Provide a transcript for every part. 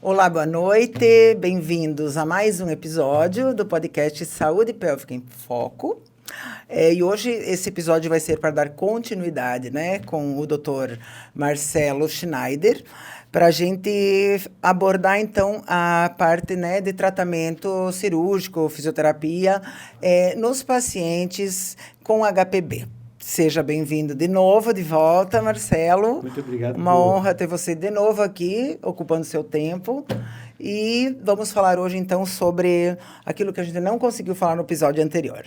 Olá, boa noite. Bem-vindos a mais um episódio do podcast Saúde Pélvica em Foco. E hoje esse episódio vai ser para dar continuidade, né, com o Dr. Marcelo Schneider, para a gente abordar, então, a parte, né, de tratamento cirúrgico, fisioterapia, nos pacientes com HPB. Seja bem-vindo de novo, de volta, Marcelo. Muito obrigado. Uma honra ter você de novo aqui, ocupando seu tempo. E vamos falar hoje, então, sobre aquilo que a gente não conseguiu falar no episódio anterior.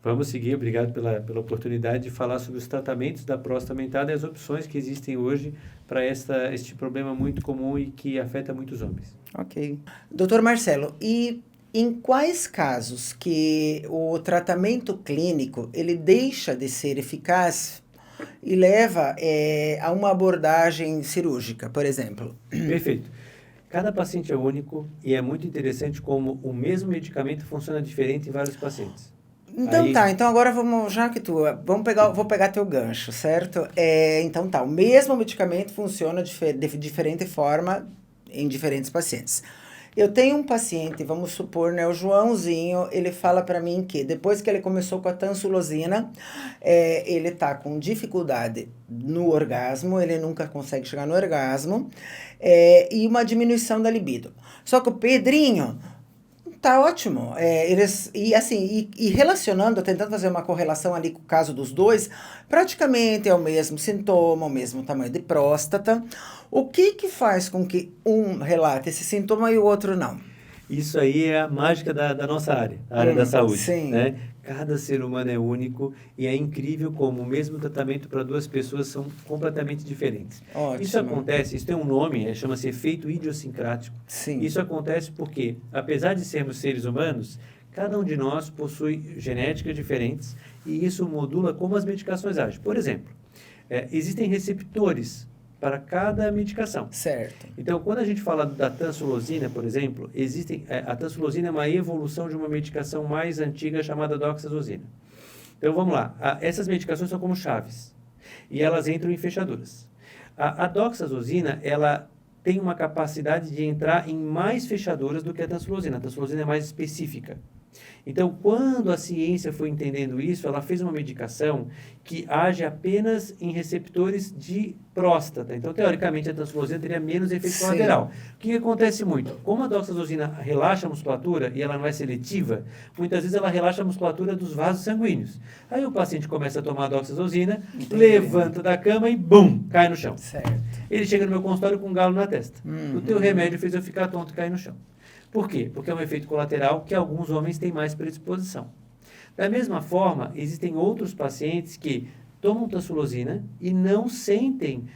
Vamos seguir, obrigado pela oportunidade de falar sobre os tratamentos da próstata aumentada e as opções que existem hoje para este problema muito comum e que afeta muitos homens. Ok. Doutor Marcelo, e em quais casos que o tratamento clínico ele deixa de ser eficaz e leva a uma abordagem cirúrgica, por exemplo? Perfeito. Cada paciente é único e é muito interessante como o mesmo medicamento funciona diferente em vários pacientes. Então então agora vou pegar teu gancho, certo? Então o mesmo medicamento funciona de diferente forma em diferentes pacientes. Eu tenho um paciente, vamos supor, né, o Joãozinho, ele fala para mim que depois que ele começou com a tansulosina, ele tá com dificuldade no orgasmo, ele nunca consegue chegar no orgasmo, e uma diminuição da libido. Só que o Pedrinho tá ótimo. E relacionando, tentando fazer uma correlação ali com o caso dos dois, praticamente é o mesmo sintoma, o mesmo tamanho de próstata. O que faz com que um relate esse sintoma e o outro não? Isso aí é a mágica da nossa área, a área da saúde. Sim. Né? Cada ser humano é único e é incrível como o mesmo tratamento para duas pessoas são completamente diferentes. Ótimo. Isso acontece, isso tem um nome, chama-se efeito idiosincrático. Sim. Isso acontece porque, apesar de sermos seres humanos, cada um de nós possui genéticas diferentes e isso modula como as medicações agem. Por exemplo, existem receptores para cada medicação. Certo. Então, quando a gente fala da tansulosina, por exemplo, a tansulosina é uma evolução de uma medicação mais antiga chamada doxazosina. Então, vamos lá. Essas medicações são como chaves e elas entram em fechaduras. A doxazosina, ela tem uma capacidade de entrar em mais fechaduras do que a tansulosina. A tansulosina é mais específica. Então, quando a ciência foi entendendo isso, ela fez uma medicação que age apenas em receptores de próstata. Então, teoricamente, a tansulosina teria menos efeito colateral. O que acontece muito? Como a doxazosina relaxa a musculatura e ela não é seletiva, muitas vezes ela relaxa a musculatura dos vasos sanguíneos. Aí o paciente começa a tomar a doxazosina, levanta da cama e bum, cai no chão. Certo. Ele chega no meu consultório com um galo na testa. O teu remédio fez eu ficar tonto e cair no chão. Por quê? Porque é um efeito colateral que alguns homens têm mais predisposição. Da mesma forma, existem outros pacientes que tomam tansulosina e não sentem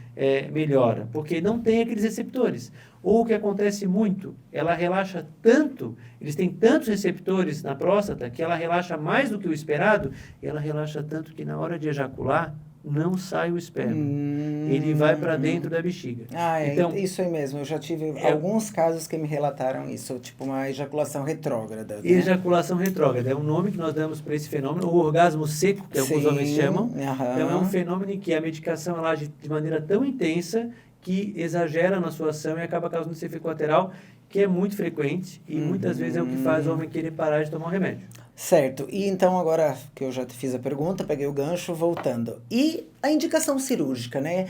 melhora, porque não tem aqueles receptores. Ou o que acontece muito, ela relaxa tanto, eles têm tantos receptores na próstata, que ela relaxa mais do que o esperado, e ela relaxa tanto que na hora de ejacular, não sai o esperma. Ele vai para dentro da bexiga. Então, isso aí mesmo. Eu já tive alguns casos que me relataram isso, tipo uma ejaculação retrógrada. Né? Ejaculação retrógrada é um nome que nós damos para esse fenômeno, o orgasmo seco, que alguns homens chamam. Então, é um fenômeno em que a medicação ela age de maneira tão intensa que exagera na sua ação e acaba causando esse efeito colateral, que é muito frequente e muitas vezes é o que faz o homem querer parar de tomar o remédio. Certo. E então, agora que eu já te fiz a pergunta, peguei o gancho, voltando. E a indicação cirúrgica, né?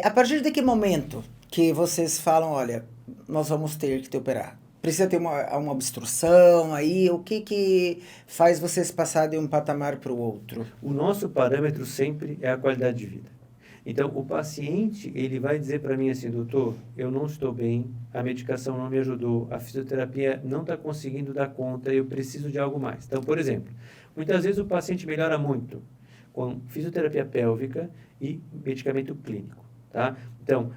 A partir de que momento que vocês falam, olha, nós vamos ter que te operar? Precisa ter uma obstrução aí? O que faz vocês passar de um patamar para o outro? O nosso parâmetro sempre é a qualidade de vida. Então, o paciente, ele vai dizer para mim assim, doutor, eu não estou bem, a medicação não me ajudou, a fisioterapia não está conseguindo dar conta, eu preciso de algo mais. Então, por exemplo, muitas vezes o paciente melhora muito com fisioterapia pélvica e medicamento clínico, tá? Então,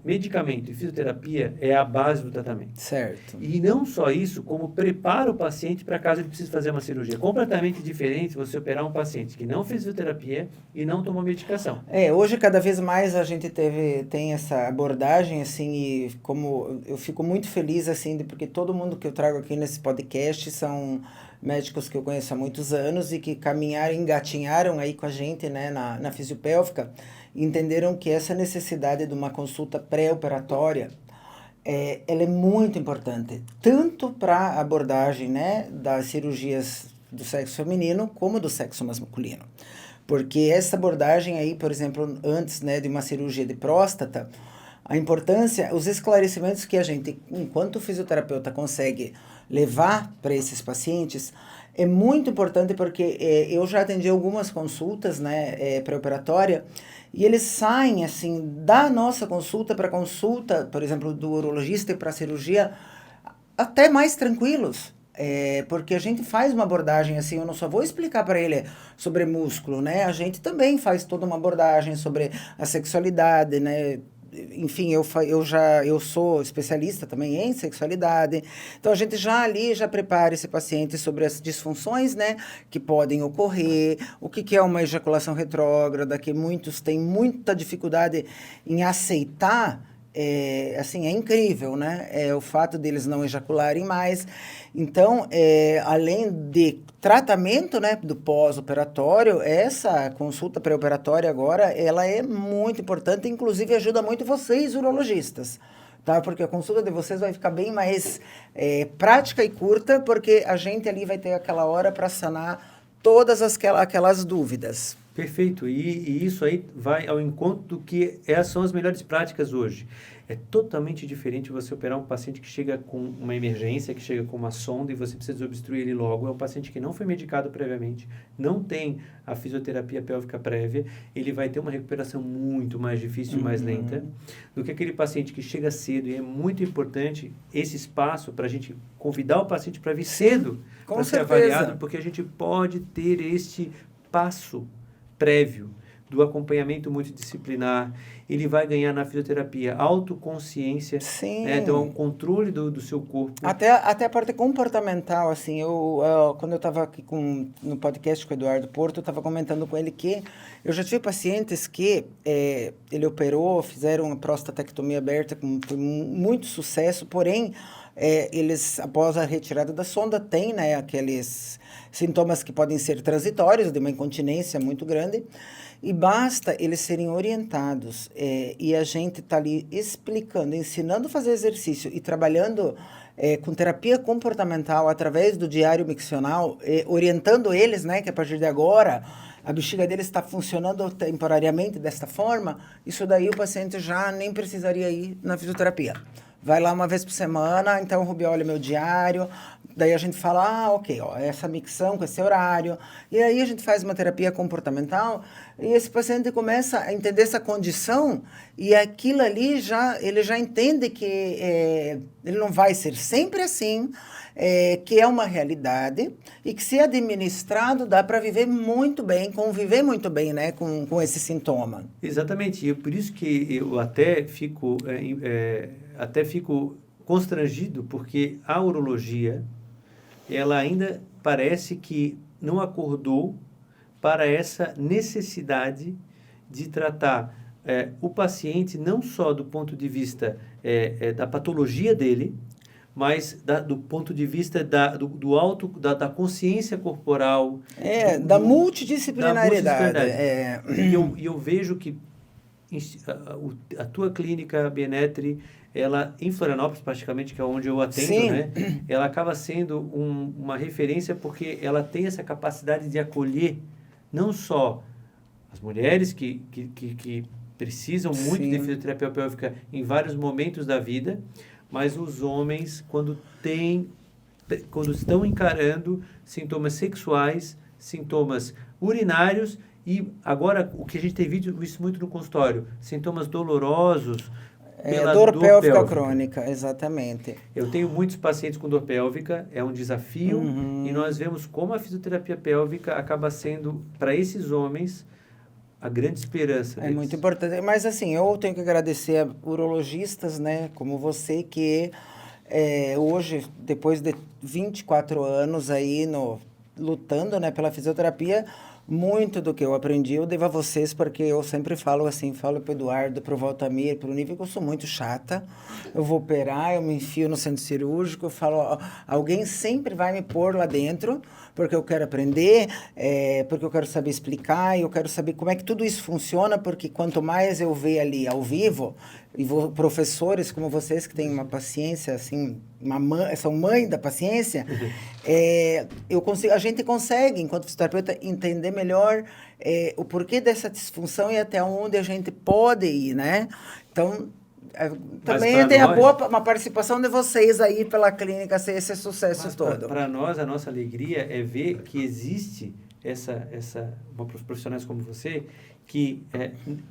medicamento e fisioterapia é a base do tratamento. Certo. E não só isso, como prepara o paciente para caso ele precise fazer uma cirurgia. É completamente diferente você operar um paciente que não fez fisioterapia e não tomou medicação. Hoje cada vez mais a gente tem essa abordagem, assim, e como eu fico muito feliz, assim, porque todo mundo que eu trago aqui nesse podcast são médicos que eu conheço há muitos anos e que caminharam, engatinharam aí com a gente, né, na fisiopélvica, entenderam que essa necessidade de uma consulta pré-operatória ela é muito importante, tanto para a abordagem, né, das cirurgias do sexo feminino como do sexo masculino. Porque essa abordagem aí, por exemplo, antes, né, de uma cirurgia de próstata, a importância, os esclarecimentos que a gente, enquanto fisioterapeuta, consegue levar para esses pacientes é muito importante porque eu já atendi algumas consultas, né, pré-operatória, e eles saem, assim, da nossa consulta para consulta, por exemplo, do urologista e para a cirurgia, até mais tranquilos. Porque a gente faz uma abordagem assim, eu não só vou explicar para ele sobre músculo, né? A gente também faz toda uma abordagem sobre a sexualidade, né? Enfim, eu sou especialista também em sexualidade, então a gente já ali já prepara esse paciente sobre as disfunções, né, que podem ocorrer, o que é uma ejaculação retrógrada, que muitos têm muita dificuldade em aceitar. Assim, é incrível, né? O fato deles não ejacularem mais. Então, além de tratamento, né, do pós-operatório, essa consulta pré-operatória agora, ela é muito importante, inclusive ajuda muito vocês, urologistas, tá? Porque a consulta de vocês vai ficar bem mais prática e curta, porque a gente ali vai ter aquela hora para sanar todas aquelas dúvidas. Perfeito. E isso aí vai ao encontro do que são as melhores práticas hoje. É totalmente diferente você operar um paciente que chega com uma emergência, que chega com uma sonda e você precisa desobstruir ele logo. É um paciente que não foi medicado previamente, não tem a fisioterapia pélvica prévia, ele vai ter uma recuperação muito mais difícil e mais lenta do que aquele paciente que chega cedo. E é muito importante esse espaço para a gente convidar o paciente para vir cedo, para ser avaliado, porque a gente pode ter este passo prévio do acompanhamento multidisciplinar, ele vai ganhar na fisioterapia autoconsciência, né? Então, o controle do seu corpo. Até a parte comportamental, assim, quando eu estava aqui no podcast com o Eduardo Porto, eu estava comentando com ele que eu já tive pacientes que ele operou, fizeram uma prostatectomia aberta com muito sucesso, porém, eles, após a retirada da sonda, têm, né, aqueles sintomas que podem ser transitórios, de uma incontinência muito grande, e basta eles serem orientados, e a gente está ali explicando, ensinando a fazer exercício e trabalhando com terapia comportamental através do diário miccional, orientando eles, né, que a partir de agora a bexiga deles está funcionando temporariamente desta forma, isso daí o paciente já nem precisaria ir na fisioterapia. Vai lá uma vez por semana, então o Rubi olha meu diário, daí a gente fala, ok, ó, essa micção com esse horário, e aí a gente faz uma terapia comportamental, e esse paciente começa a entender essa condição, e aquilo ali ele já entende que ele não vai ser sempre assim, que é uma realidade, e que se administrado dá para viver muito bem, conviver muito bem, né, com esse sintoma. Exatamente, e por isso que eu até fico constrangido, porque a urologia, ela ainda parece que não acordou para essa necessidade de tratar o paciente não só do ponto de vista da patologia dele, mas do ponto de vista da consciência corporal. Da multidisciplinariedade. E eu vejo que a tua clínica, Bienetri, ela, em Florianópolis, praticamente, que é onde eu atendo, né? Ela acaba sendo uma referência porque ela tem essa capacidade de acolher não só as mulheres que precisam muito de fisioterapia pélvica em vários momentos da vida, mas os homens, quando estão encarando sintomas sexuais, sintomas urinários e agora o que a gente tem visto muito no consultório, sintomas dolorosos pela dor pélvica crônica, exatamente. Eu tenho muitos pacientes com dor pélvica, é um desafio, e nós vemos como a fisioterapia pélvica acaba sendo, para esses homens, a grande esperança deles. É muito importante, mas assim, eu tenho que agradecer a urologistas, né, como você, que hoje, depois de 24 anos aí lutando, né, pela fisioterapia, muito do que eu aprendi eu devo a vocês, porque eu sempre falo assim, falo para o Eduardo, para o Valtamir, para o nível que eu sou muito chata, eu vou operar, eu me enfio no centro cirúrgico, eu falo, alguém sempre vai me pôr lá dentro, porque eu quero aprender, porque eu quero saber explicar, e eu quero saber como é que tudo isso funciona, porque quanto mais eu ver ali ao vivo, e professores como vocês que têm uma paciência, assim, são mãe da paciência, a gente consegue, enquanto fisioterapeuta, entender melhor o porquê dessa disfunção e até onde a gente pode ir, né? Então, também tem uma participação de vocês aí pela clínica ser esse sucesso todo. Para nós, a nossa alegria é ver que existe profissionais como você que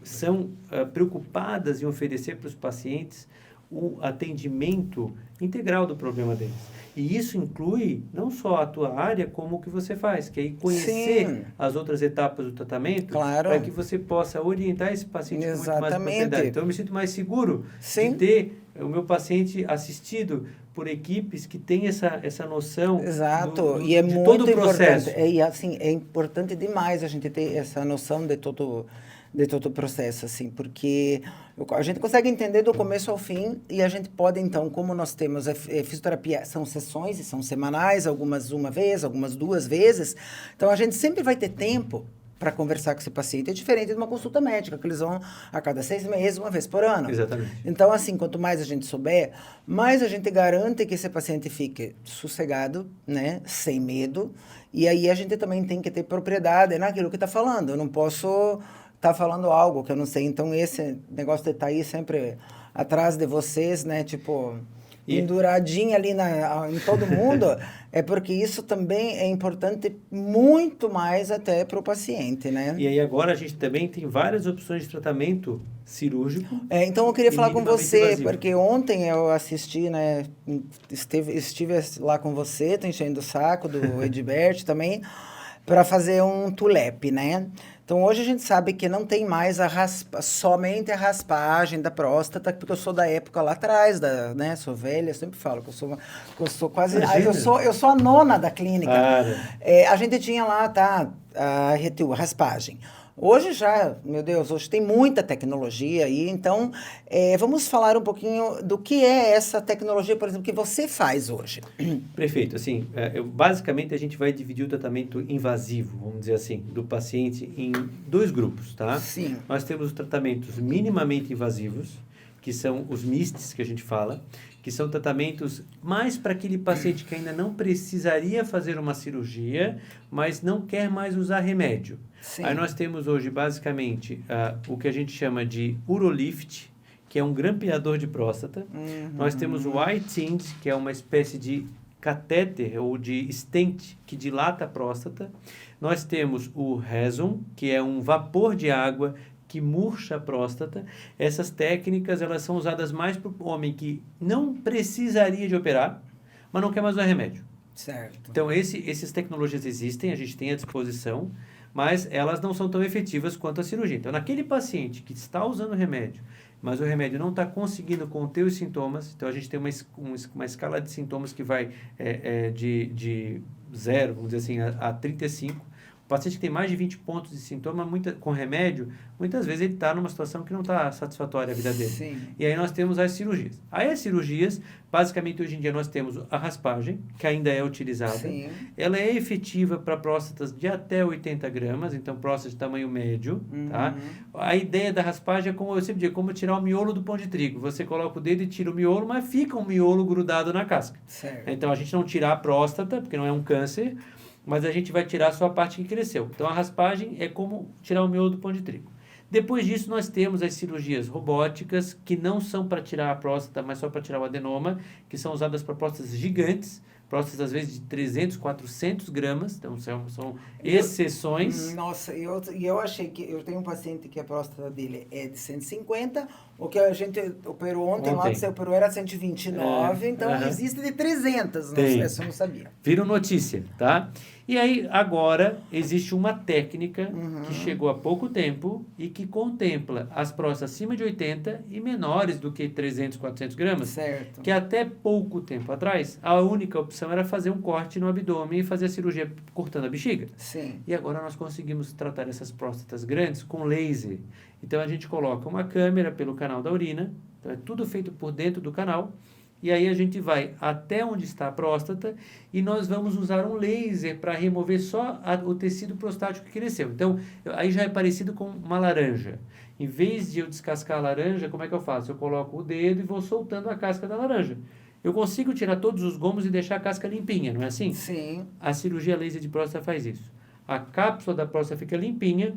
são preocupadas em oferecer para os pacientes o atendimento integral do problema deles. E isso inclui não só a tua área, como o que você faz, que é conhecer Sim. as outras etapas do tratamento, claro, para que você possa orientar esse paciente com muito mais propriedade. Então, eu me sinto mais seguro Sim. de ter o meu paciente assistido por equipes que têm essa noção. Exato, e é de muito todo o processo. Assim, é importante demais a gente ter essa noção de todo o processo, assim, porque a gente consegue entender do começo ao fim e a gente pode, então, como nós temos fisioterapia, são sessões e são semanais, algumas uma vez, algumas 2 vezes, então a gente sempre vai ter tempo para conversar com esse paciente. É diferente de uma consulta médica, que eles vão a cada 6 meses, uma vez por ano. Exatamente. Então, assim, quanto mais a gente souber, mais a gente garante que esse paciente fique sossegado, né, sem medo, e aí a gente também tem que ter propriedade naquilo que está falando. Eu não posso estar falando algo que eu não sei. Então, esse negócio de estar aí sempre atrás de vocês, né, tipo, penduradinha ali em todo mundo, é porque isso também é importante muito mais até para o paciente, né? E aí agora a gente também tem várias opções de tratamento cirúrgico. Então eu queria falar com você, invasivo. porque ontem eu assisti, né, estive lá com você, tô enchendo o saco do Edbert também, para fazer um TULEP, né? Então, hoje a gente sabe que não tem mais somente a raspagem da próstata, porque eu sou da época lá atrás, né? Sou velha, eu sempre falo que eu sou quase... Eu sou a nona da clínica. A gente tinha lá, a raspagem. Hoje já, meu Deus, hoje tem muita tecnologia aí, então vamos falar um pouquinho do que é essa tecnologia, por exemplo, que você faz hoje. Perfeito, assim, basicamente a gente vai dividir o tratamento invasivo, vamos dizer assim, do paciente em 2 grupos, tá? Sim. Nós temos os tratamentos minimamente invasivos, que são os MISTs que a gente fala, que são tratamentos mais para aquele paciente que ainda não precisaria fazer uma cirurgia, mas não quer mais usar remédio. Sim. Aí nós temos hoje, basicamente, o que a gente chama de Urolift, que é um grampeador de próstata. Nós temos o iTind, que é uma espécie de catéter ou de stent que dilata a próstata. Nós temos o Rezum, que é um vapor de água que murcha a próstata. Essas técnicas, elas são usadas mais para o homem que não precisaria de operar, mas não quer mais usar remédio. Certo. Então, essas tecnologias existem, a gente tem à disposição, mas elas não são tão efetivas quanto a cirurgia. Então, naquele paciente que está usando remédio, mas o remédio não está conseguindo conter os sintomas, então a gente tem uma escala de sintomas que vai de 0, vamos dizer assim, a 35. O paciente que tem mais de 20 pontos de sintoma com remédio, muitas vezes ele está numa situação que não está satisfatória a vida dele. Sim. E aí nós temos as cirurgias. Aí as cirurgias, basicamente hoje em dia nós temos a raspagem, que ainda é utilizada. Sim. Ela é efetiva para próstatas de até 80 gramas, então próstata de tamanho médio. Tá? A ideia da raspagem é, como eu sempre digo, como tirar o miolo do pão de trigo. Você coloca o dedo e tira o miolo, mas fica um miolo grudado na casca. Certo. Então a gente não tira a próstata, porque não é um câncer, mas a gente vai tirar só a parte que cresceu. Então, a raspagem é como tirar o miolo do pão de trigo. Depois disso, nós temos as cirurgias robóticas, que não são para tirar a próstata, mas só para tirar o adenoma, que são usadas para próstatas gigantes, próstatas às vezes de 300, 400 gramas, então são exceções. Nossa, eu achei que eu tenho um paciente que a próstata dele é de 150, o que a gente operou ontem. Lá que você operou era 129, então existe de 300, essa eu não sabia. Viram notícia, tá? E aí, agora, existe uma técnica que chegou há pouco tempo e que contempla as próstatas acima de 80 e menores do que 300, 400 gramas. Certo. Que até pouco tempo atrás, a única opção era fazer um corte no abdômen e fazer a cirurgia cortando a bexiga. Sim. E agora nós conseguimos tratar essas próstatas grandes com laser. Então, a gente coloca uma câmera pelo canal da urina, então é tudo feito por dentro do canal, e aí a gente vai até onde está a próstata e nós vamos usar um laser para remover só o tecido prostático que cresceu. Então, aí já é parecido com uma laranja. Em vez de eu descascar a laranja, como é que eu faço? Eu coloco o dedo e vou soltando a casca da laranja. Eu consigo tirar todos os gomos e deixar a casca limpinha, não é assim? Sim. A cirurgia laser de próstata faz isso. A cápsula da próstata fica limpinha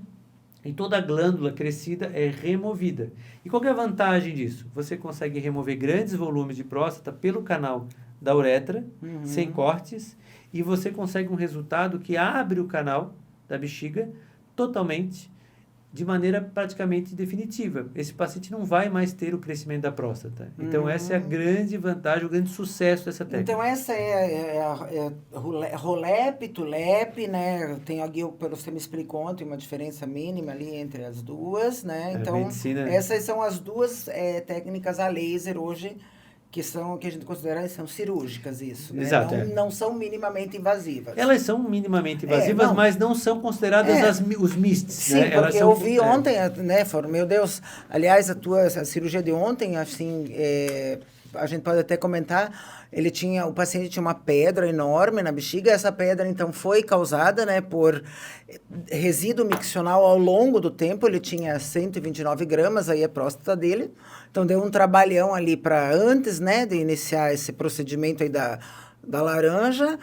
e toda a glândula crescida é removida. E qual que é a vantagem disso? Você consegue remover grandes volumes de próstata pelo canal da uretra, sem cortes, e você consegue um resultado que abre o canal da bexiga totalmente, de maneira praticamente definitiva. Esse paciente não vai mais ter o crescimento da próstata. Então, essa é a grande vantagem, o grande sucesso dessa técnica. Então, essa é Rolep, Tulep, né? Tem aqui, pelo que você me explicou ontem, uma diferença mínima ali entre as duas, né? Então, essas são as duas técnicas a laser hoje, que a gente considera são cirúrgicas, isso, né? Exato, não são minimamente invasivas. Elas são minimamente invasivas, mas não são consideradas os MISTs. Sim, né? porque eu vi ontem, né, meu Deus, aliás, a cirurgia de ontem, assim, a gente pode até comentar, o paciente tinha uma pedra enorme na bexiga, essa pedra, então, foi causada, né, por resíduo miccional ao longo do tempo, ele tinha 129 gramas, aí a próstata dele, então deu um trabalhão ali para antes, né, de iniciar esse procedimento aí da laranja,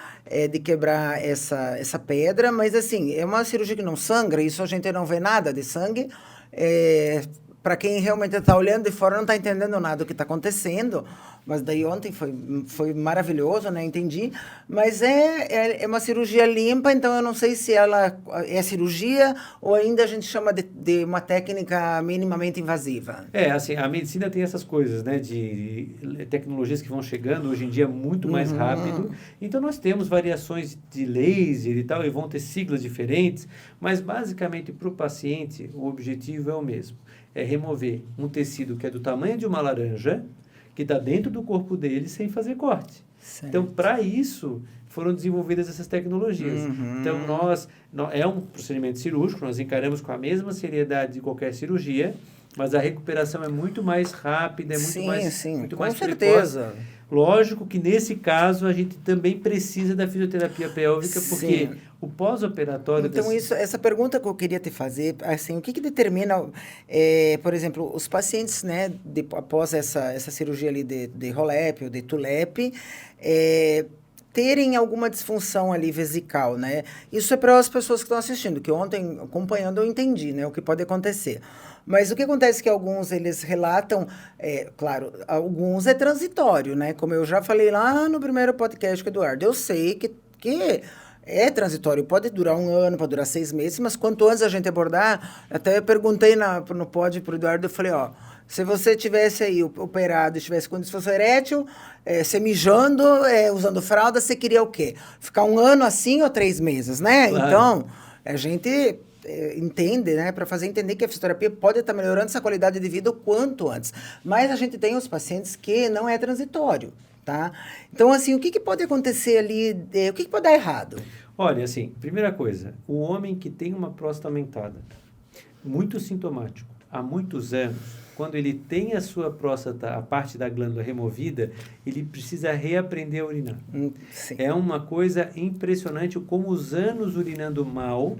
de quebrar essa pedra, mas assim, é uma cirurgia que não sangra, isso a gente não vê nada de sangue, para quem realmente está olhando de fora não está entendendo nada do que está acontecendo, mas daí ontem foi maravilhoso, né? Entendi. Mas é uma cirurgia limpa, então eu não sei se ela é cirurgia ou ainda a gente chama de uma técnica minimamente invasiva. Assim, a medicina tem essas coisas, né? De tecnologias que vão chegando hoje em dia muito mais rápido. Então nós temos variações de laser e tal, e vão ter siglas diferentes, mas basicamente para o paciente o objetivo é o mesmo. É remover um tecido que é do tamanho de uma laranja, que está dentro do corpo dele sem fazer corte. Certo. Então, para isso, foram desenvolvidas essas tecnologias. Então, é um procedimento cirúrgico, nós encaramos com a mesma seriedade de qualquer cirurgia, mas a recuperação é muito mais rápida, é muito muito mais certeza. Precoce. Lógico que, nesse caso, a gente também precisa da fisioterapia pélvica, porque o pós-operatório... Então, essa pergunta que eu queria te fazer, assim, o que determina, por exemplo, os pacientes, né, após essa cirurgia ali de Rolep ou de Tulep, terem alguma disfunção ali vesical, né? Isso é para as pessoas que estão assistindo, que ontem, acompanhando, eu entendi, né, o que pode acontecer. Mas o que acontece é que alguns, eles relatam, claro, alguns é transitório, né? Como eu já falei lá no primeiro podcast com o Eduardo, eu sei que é transitório, pode durar 1 ano, pode durar 6 meses, mas quanto antes a gente abordar, até eu perguntei no pod pro Eduardo, eu falei, se você tivesse aí operado e tivesse com disfunção erétil, você mijando, usando fralda, você queria o quê? Ficar 1 ano assim ou 3 meses, né? Claro. Então, a gente entende, né, para fazer entender que a fisioterapia pode estar melhorando essa qualidade de vida o quanto antes. Mas a gente tem os pacientes que não é transitório, tá? Então, assim, o que pode acontecer ali, o que pode dar errado? Olha, assim, primeira coisa, o homem que tem uma próstata aumentada, muito sintomático, há muitos anos, quando ele tem a sua próstata, a parte da glândula removida, ele precisa reaprender a urinar. Sim. É uma coisa impressionante como os anos urinando mal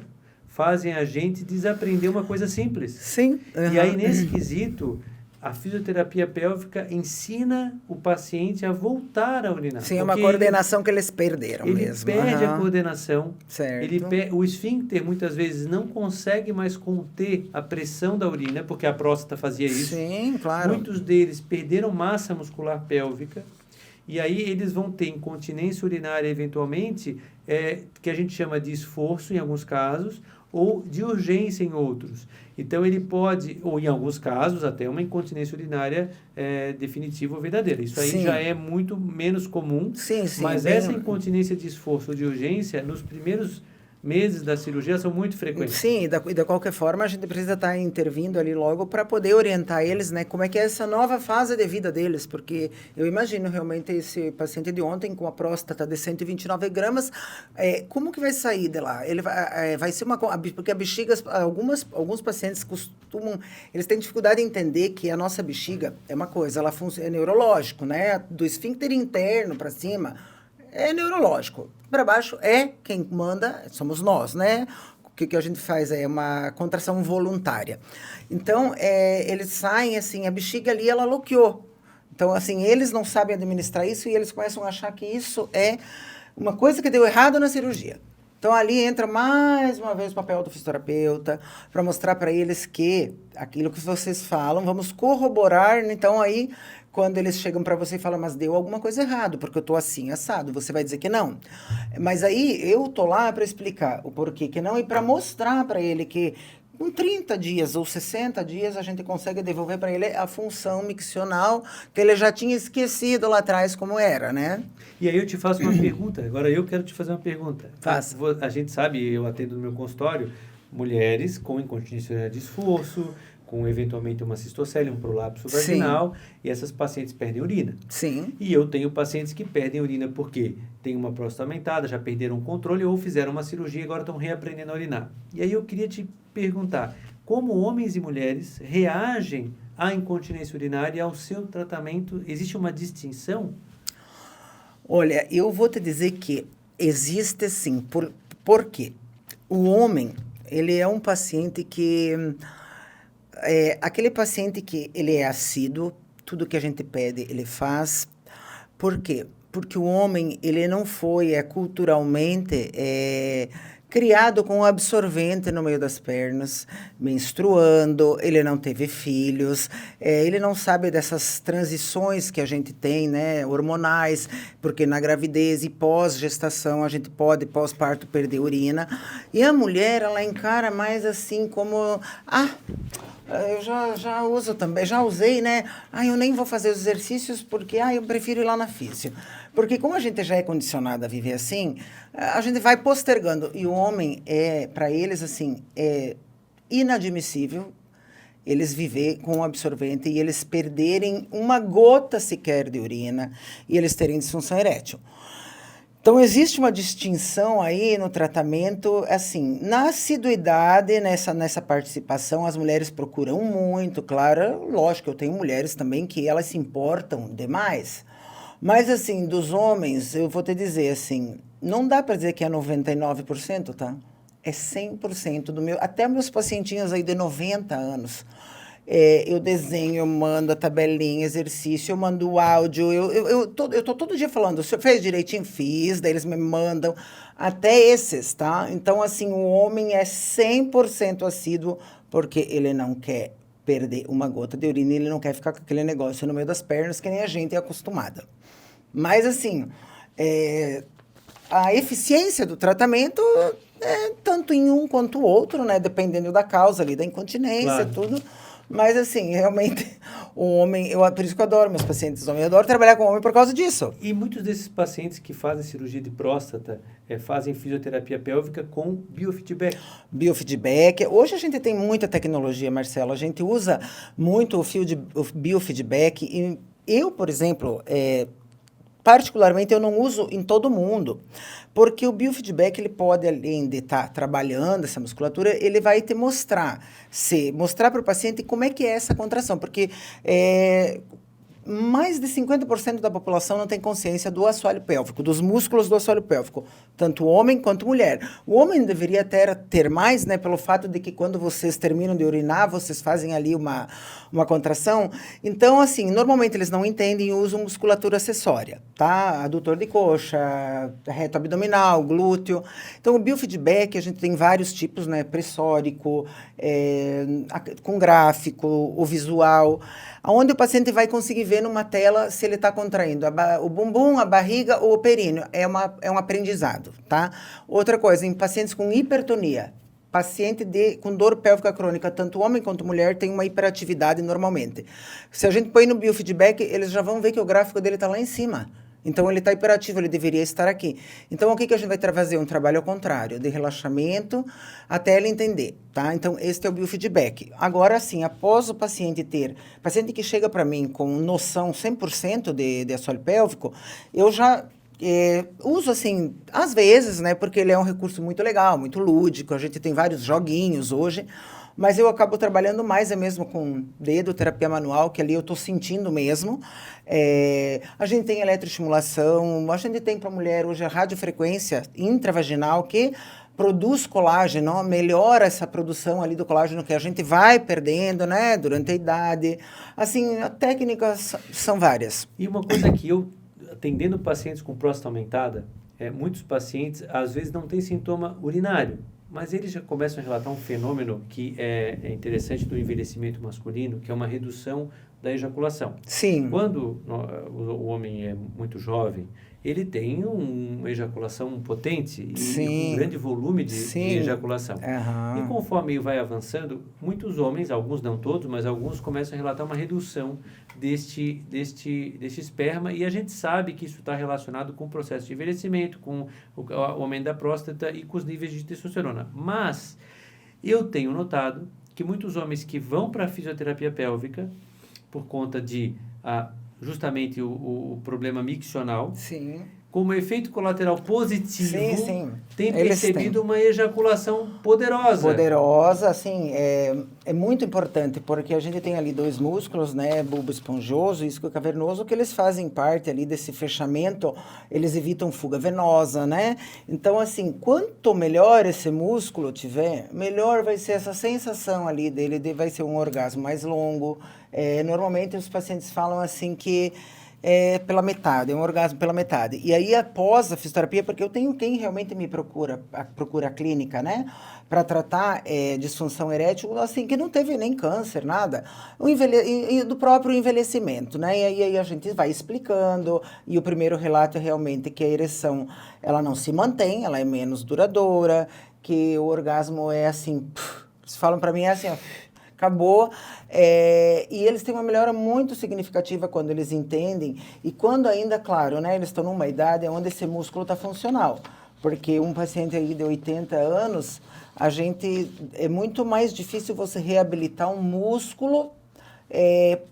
fazem a gente desaprender uma coisa simples. Sim. E aí, nesse quesito, a fisioterapia pélvica ensina o paciente a voltar a urinar. Sim, é uma coordenação que eles perderam mesmo. Ele perde a coordenação. Certo. O esfíncter, muitas vezes, não consegue mais conter a pressão da urina, porque a próstata fazia isso. Sim, claro. Muitos deles perderam massa muscular pélvica. E aí eles vão ter incontinência urinária, eventualmente, que a gente chama de esforço, em alguns casos, ou de urgência em outros. Então, ele pode, ou em alguns casos, até uma incontinência urinária definitiva ou verdadeira. Isso aí já é muito menos comum, sim, mas essa incontinência de esforço ou de urgência, nos primeiros meses da cirurgia são muito frequentes. Sim, e de qualquer forma a gente precisa estar intervindo ali logo para poder orientar eles, né, como é que é essa nova fase de vida deles, porque eu imagino realmente esse paciente de ontem com a próstata de 129 gramas, como que vai sair de lá? Ele vai ser porque a bexiga, alguns pacientes costumam, eles têm dificuldade em entender que a nossa bexiga é uma coisa, ela é neurológico, né, do esfíncter interno para cima, é neurológico. Para baixo é quem manda, somos nós, né? O que a gente faz é uma contração voluntária. Então, eles saem assim, a bexiga ali, ela bloqueou. Então, assim, eles não sabem administrar isso e eles começam a achar que isso é uma coisa que deu errado na cirurgia. Então, ali entra mais uma vez o papel do fisioterapeuta para mostrar para eles que aquilo que vocês falam, vamos corroborar. Então, aí, quando eles chegam para você e falam, mas deu alguma coisa errado, porque eu estou assim, assado, você vai dizer que não. Mas aí, eu estou lá para explicar o porquê que não e para mostrar para ele que com 30 dias ou 60 dias, a gente consegue devolver para ele a função miccional que ele já tinha esquecido lá atrás como era, né? E aí eu te faço uma pergunta. Agora eu quero te fazer uma pergunta. Faça. A gente sabe, eu atendo no meu consultório, mulheres com incontinência urinária de esforço, com eventualmente uma cistocele, um prolapso vaginal, e essas pacientes perdem urina. Sim. E eu tenho pacientes que perdem urina porque têm uma próstata aumentada, já perderam o controle ou fizeram uma cirurgia e agora estão reaprendendo a urinar. E aí eu queria te perguntar, como homens e mulheres reagem à incontinência urinária e ao seu tratamento? Existe uma distinção? Olha, eu vou te dizer que existe sim. Por quê? O homem, ele é um paciente que... aquele paciente que ele é assíduo, tudo que a gente pede, ele faz. Por quê? Porque o homem, ele não foi culturalmente criado com absorvente no meio das pernas, menstruando, ele não teve filhos, ele não sabe dessas transições que a gente tem, né, hormonais, porque na gravidez e pós-gestação a gente pode, pós-parto, perder urina. E a mulher, ela encara mais assim como... eu já uso também, já usei, né? Eu nem vou fazer os exercícios porque eu prefiro ir lá na físio. Porque como a gente já é condicionado a viver assim, a gente vai postergando. E o homem, para eles, assim, é inadmissível eles viver com um absorvente e eles perderem uma gota sequer de urina e eles terem disfunção erétil. Então, existe uma distinção aí no tratamento, assim, na assiduidade, nessa participação, as mulheres procuram muito, claro, lógico, eu tenho mulheres também que elas se importam demais, mas, assim, dos homens, eu vou te dizer, assim, não dá para dizer que é 99%, tá? É 100% do meu, até meus pacientinhos aí de 90 anos, eu desenho, eu mando a tabelinha, exercício, eu mando o áudio, eu tô todo dia falando, o senhor fez direitinho? Fiz, daí eles me mandam, até esses, tá? Então, assim, o homem é 100% assíduo, porque ele não quer perder uma gota de urina, ele não quer ficar com aquele negócio no meio das pernas, que nem a gente é acostumada. Mas, assim, a eficiência do tratamento é tanto em um quanto o outro, né? Dependendo da causa ali, da incontinência, Claro. tudo. Mas, assim, realmente, o homem... por isso que eu adoro meus pacientes homens. Eu adoro trabalhar com homem por causa disso. E muitos desses pacientes que fazem cirurgia de próstata fazem fisioterapia pélvica com biofeedback. Biofeedback. Hoje a gente tem muita tecnologia, Marcelo. A gente usa muito o biofeedback. E eu, por exemplo... particularmente, eu não uso em todo mundo, porque o biofeedback, ele pode, além de estar trabalhando essa musculatura, ele vai te mostrar para o paciente como é que é essa contração, porque mais de 50% da população não tem consciência do assoalho pélvico, dos músculos do assoalho pélvico, tanto homem quanto mulher. O homem deveria ter mais, né, pelo fato de que quando vocês terminam de urinar, vocês fazem ali uma contração. Então, assim, normalmente eles não entendem e usam musculatura acessória, tá? Adutor de coxa, reto abdominal, glúteo. Então, o biofeedback, a gente tem vários tipos, né? Pressórico, com gráfico, o visual, onde o paciente vai conseguir ver numa tela se ele está contraindo o bumbum, a barriga ou o períneo. É um aprendizado, tá? Outra coisa, em pacientes com hipertonia, paciente com dor pélvica crônica, tanto homem quanto mulher, tem uma hiperatividade normalmente. Se a gente põe no biofeedback, eles já vão ver que o gráfico dele está lá em cima. Então, ele está hiperativo, ele deveria estar aqui. Então, o que a gente vai fazer? Um trabalho ao contrário, de relaxamento, até ele entender, tá? Então, este é o biofeedback. Agora, sim, após o paciente que chega para mim com noção 100% de assoalho pélvico, eu já uso, assim, às vezes, né? Porque ele é um recurso muito legal, muito lúdico, a gente tem vários joguinhos hoje, mas eu acabo trabalhando mais mesmo com dedo, terapia manual, que ali eu estou sentindo mesmo. A gente tem eletroestimulação, a gente tem para a mulher hoje a radiofrequência intravaginal, que produz colágeno, melhora essa produção ali do colágeno que a gente vai perdendo, né, durante a idade. Assim, as técnicas são várias. E uma coisa que eu, atendendo pacientes com próstata aumentada, muitos pacientes, às vezes, não têm sintoma urinário, mas eles já começam a relatar um fenômeno que é interessante do envelhecimento masculino, que é uma redução da ejaculação. Sim. Quando o homem é muito jovem, ele tem uma ejaculação potente e um grande volume de ejaculação. Uhum. E conforme vai avançando, muitos homens, alguns não todos, mas alguns começam a relatar uma redução deste esperma, e a gente sabe que isso está relacionado com o processo de envelhecimento, com o aumento da próstata e com os níveis de testosterona. Mas eu tenho notado que muitos homens que vão para a fisioterapia pélvica por conta de justamente o problema miccional, sim, como efeito colateral positivo, sim. Tem percebido uma ejaculação poderosa. Poderosa, assim, é muito importante, porque a gente tem ali dois músculos, né, bulbo esponjoso e isquio cavernoso, que eles fazem parte ali desse fechamento, eles evitam fuga venosa, né? Então, assim, quanto melhor esse músculo tiver, melhor vai ser essa sensação ali dele, vai ser um orgasmo mais longo. Normalmente os pacientes falam assim que pela metade, é um orgasmo pela metade. E aí, após a fisioterapia, porque eu tenho quem realmente me procura clínica, né? Para tratar disfunção erétil, assim, que não teve nem câncer, nada. Do próprio envelhecimento, né? E aí a gente vai explicando, e o primeiro relato é realmente que a ereção, ela não se mantém, ela é menos duradoura, que o orgasmo é assim, eles falam para mim, é assim, ó, acabou, e eles têm uma melhora muito significativa quando eles entendem, e quando ainda, claro, né, eles estão numa idade onde esse músculo está funcional, porque um paciente aí de 80 anos, é muito mais difícil você reabilitar um músculo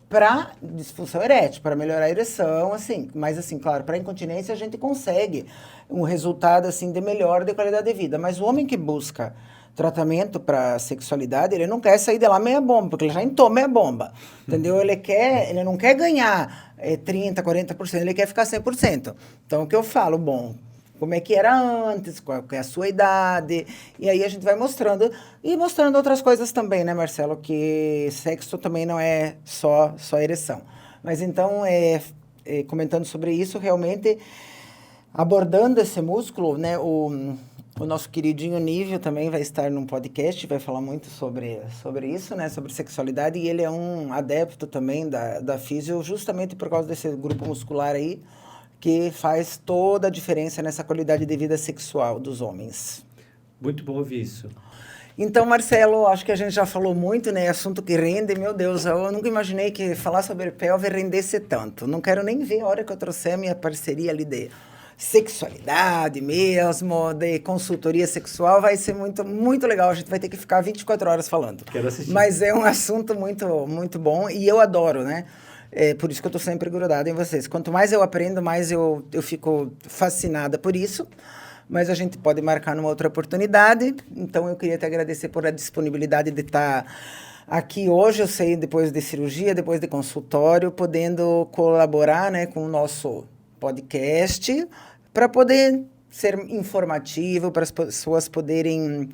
para disfunção erétil, para melhorar a ereção, assim, mas assim, claro, para incontinência a gente consegue um resultado assim de melhora de qualidade de vida, mas o homem que busca tratamento para sexualidade, ele não quer sair de lá meia bomba, porque ele já entrou meia bomba, entendeu? Ele não quer ganhar 30%, 40%, ele quer ficar 100%. Então, o que eu falo, bom, como é que era antes, qual é a sua idade, e aí a gente vai mostrando, e mostrando outras coisas também, né, Marcelo, que sexo também não é só ereção. Mas então, comentando sobre isso, realmente, abordando esse músculo, né, o nosso queridinho Nívio também vai estar num podcast, vai falar muito sobre isso, né? Sobre sexualidade, e ele é um adepto também da físio, justamente por causa desse grupo muscular aí, que faz toda a diferença nessa qualidade de vida sexual dos homens. Muito bom ouvir isso. Então, Marcelo, acho que a gente já falou muito, né? Assunto que rende, meu Deus, eu nunca imaginei que falar sobre pelve rendesse tanto. Não quero nem ver a hora que eu trouxer a minha parceria ali de sexualidade mesmo, de consultoria sexual, vai ser muito, muito legal. A gente vai ter que ficar 24 horas falando. Quero assistir. Mas é um assunto muito, muito bom e eu adoro, né? Por isso que eu estou sempre grudada em vocês. Quanto mais eu aprendo, mais eu fico fascinada por isso. Mas a gente pode marcar numa outra oportunidade. Então, eu queria te agradecer por a disponibilidade de estar aqui hoje. Eu sei, depois de cirurgia, depois de consultório, podendo colaborar, né, com o nosso podcast, para poder ser informativo, para as pessoas poderem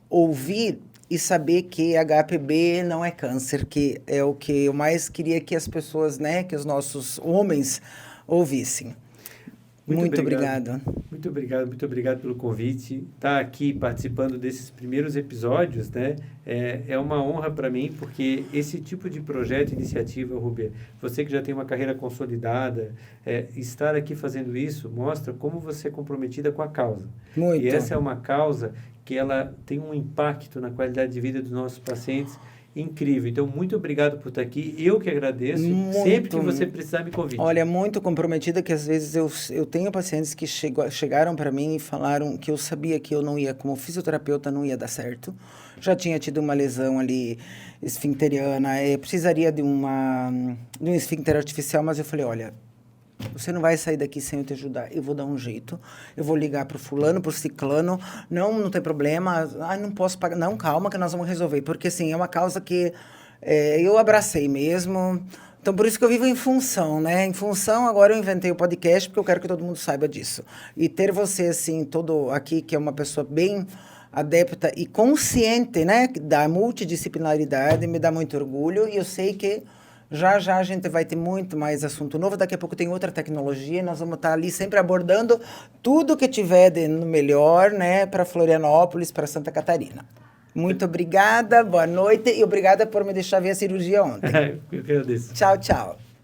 ouvir e saber que HPB não é câncer, que é o que eu mais queria que as pessoas, né, que os nossos homens ouvissem. Muito obrigado. Muito obrigado pelo convite. Estar aqui participando desses primeiros episódios, né, é uma honra para mim, porque esse tipo de projeto, iniciativa, Rubia, você que já tem uma carreira consolidada, estar aqui fazendo isso mostra como você é comprometida com a causa. Muito. E essa é uma causa que ela tem um impacto na qualidade de vida dos nossos pacientes incrível. Então, muito obrigado por estar aqui. Eu que agradeço. Sempre que você precisar, me convide. Olha, muito comprometida, que às vezes eu tenho pacientes que chegaram para mim e falaram que eu sabia que eu não ia, como fisioterapeuta, não ia dar certo. Já tinha tido uma lesão ali esfincteriana, precisaria de um esfíncter artificial, mas eu falei, olha, você não vai sair daqui sem eu te ajudar. Eu vou dar um jeito. Eu vou ligar pro fulano, pro ciclano. Não tem problema. Não posso pagar. Não, calma que nós vamos resolver. Porque, assim, é uma causa que eu abracei mesmo. Então, por isso que eu vivo em função, né? Em função, agora eu inventei o podcast, porque eu quero que todo mundo saiba disso. E ter você, assim, todo aqui, que é uma pessoa bem adepta e consciente, né? Da multidisciplinaridade, me dá muito orgulho. E eu sei que já a gente vai ter muito mais assunto novo. Daqui a pouco tem outra tecnologia e nós vamos estar ali sempre abordando tudo que tiver no melhor, né, para Florianópolis, para Santa Catarina. Muito obrigada, boa noite e obrigada por me deixar ver a cirurgia ontem. Eu que agradeço. Tchau, tchau.